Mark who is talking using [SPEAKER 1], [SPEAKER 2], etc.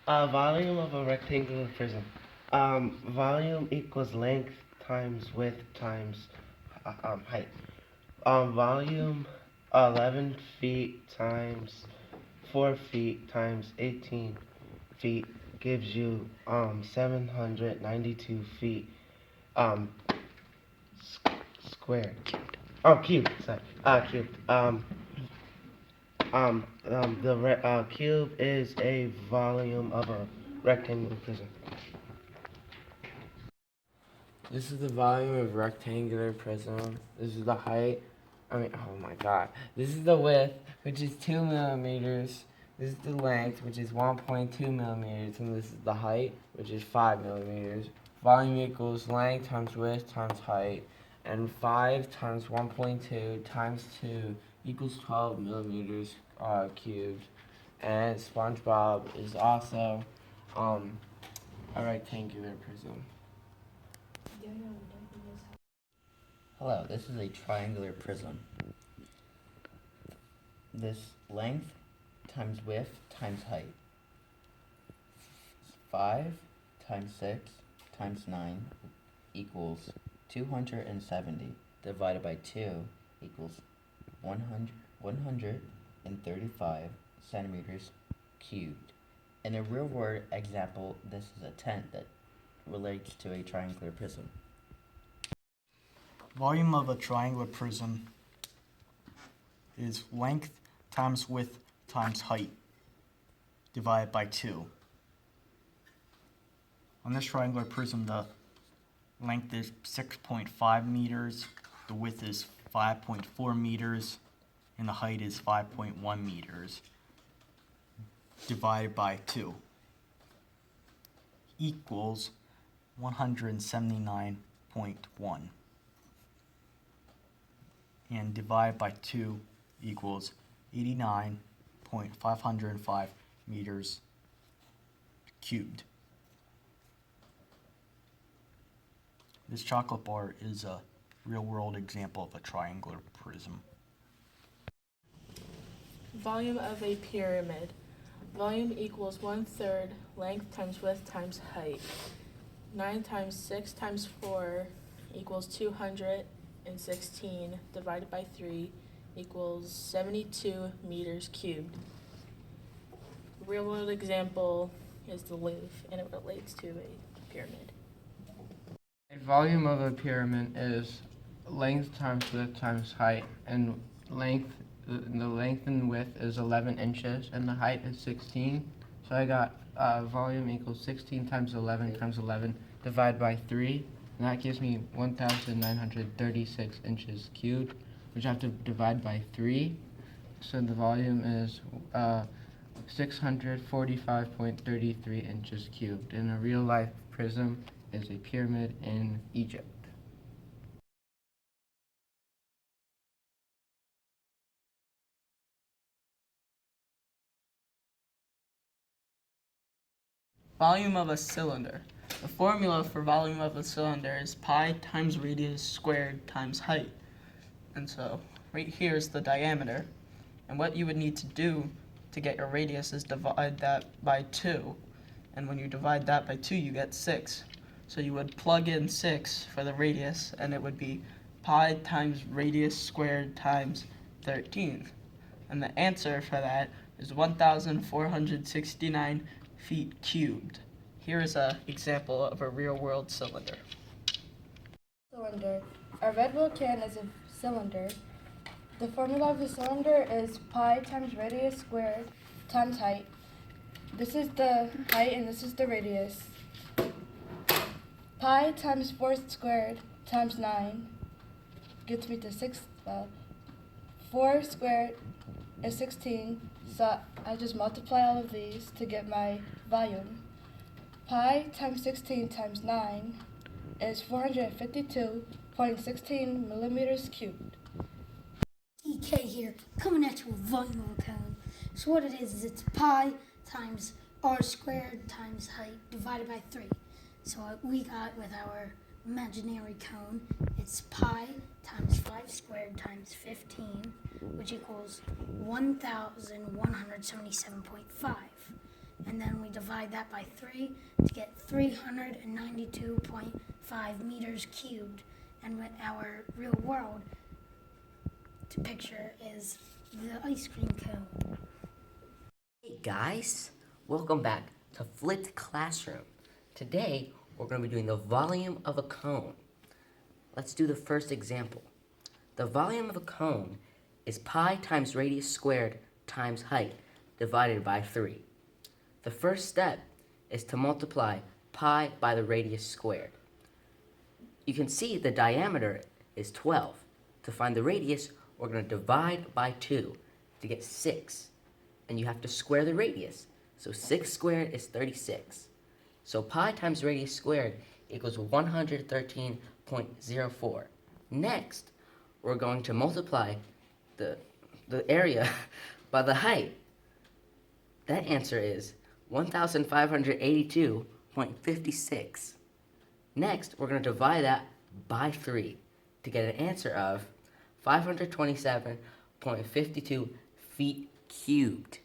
[SPEAKER 1] Volume of a rectangular prism. Volume equals length times width times height. Volume 11 feet times 4 feet times 18 feet gives you 792 feet um squared. Oh, cubed. Sorry. Cubed. Cube is a volume of a rectangular prism. This is the volume of rectangular prism. This is the height. Oh my god. This is the width, which is 2 millimeters. This is the length, which is 1.2 millimeters. And this is the height, which is 5 millimeters. Volume equals length times width times height. And 5 times 1.2 times 2 equals 12 millimeters cubed. And SpongeBob is also a rectangular prism.
[SPEAKER 2] Hello, this is a triangular prism. This length times width times height. 5 times 6 times 9 equals 270 divided by 2 equals 135 centimeters cubed. In a real world example, this is a tent that relates to a triangular prism.
[SPEAKER 3] Volume of a triangular prism is length times width times height divided by 2. On this triangular prism, the length is 6.5 meters, the width is 5.4 meters, and the height is 5.1 meters divided by 2 equals 179.1. And divided by 2 equals 89.505 meters cubed. This chocolate bar is a real-world example of a triangular prism.
[SPEAKER 4] Volume of a pyramid. Volume equals 1/3 length times width times height. 9 times 6 times 4 equals 216 divided by 3 equals 72 meters cubed. Real world example is the Louvre, and it relates to a pyramid.
[SPEAKER 1] A volume of a pyramid is length times width times height, and the length and width is 11 inches, and the height is 16. So I got volume equals 16 times 11 times 11 divided by 3, and that gives me 1,936 inches cubed, which I have to divide by 3. So the volume is 645.33 inches cubed. And a real life prism is a pyramid in Egypt.
[SPEAKER 5] Volume of a cylinder. The formula for volume of a cylinder is pi times radius squared times height. And so right here is the diameter. And what you would need to do to get your radius is divide that by 2. And when you divide that by 2, you get 6. So you would plug in 6 for the radius, and it would be pi times radius squared times 13. And the answer for that is 1,469 feet cubed. Here is an example of a real-world cylinder.
[SPEAKER 6] Cylinder. A Red Bull can is a cylinder. The formula of the cylinder is pi times radius squared times height. This is the height and this is the radius. Pi times 4 squared times 9 gets me to 6. 4 squared is 16, so I just multiply all of these to get my volume. Pi times 16 times 9 is 452.16 millimeters cubed.
[SPEAKER 7] DK here, coming at you with volume of a cone. So what it is it's pi times r squared times height divided by 3. So what we got with our imaginary cone, it's pi times 5 squared times 15, which equals 1,177.5. and then we divide that by 3 to get 392.5 meters cubed. And what our real world picture is the ice cream cone.
[SPEAKER 8] Hey guys, welcome back to Flipped Classroom. Today, we're going to be doing the volume of a cone. Let's do the first example. The volume of a cone is pi times radius squared times height divided by 3. The first step is to multiply pi by the radius squared. You can see the diameter is 12. To find the radius, we're going to divide by 2 to get 6. And you have to square the radius. So 6 squared is 36. So pi times radius squared equals 113.04. Next, we're going to multiply the area by the height. That answer is 1,582.56. Next, we're going to divide that by 3 to get an answer of 527.52 feet cubed.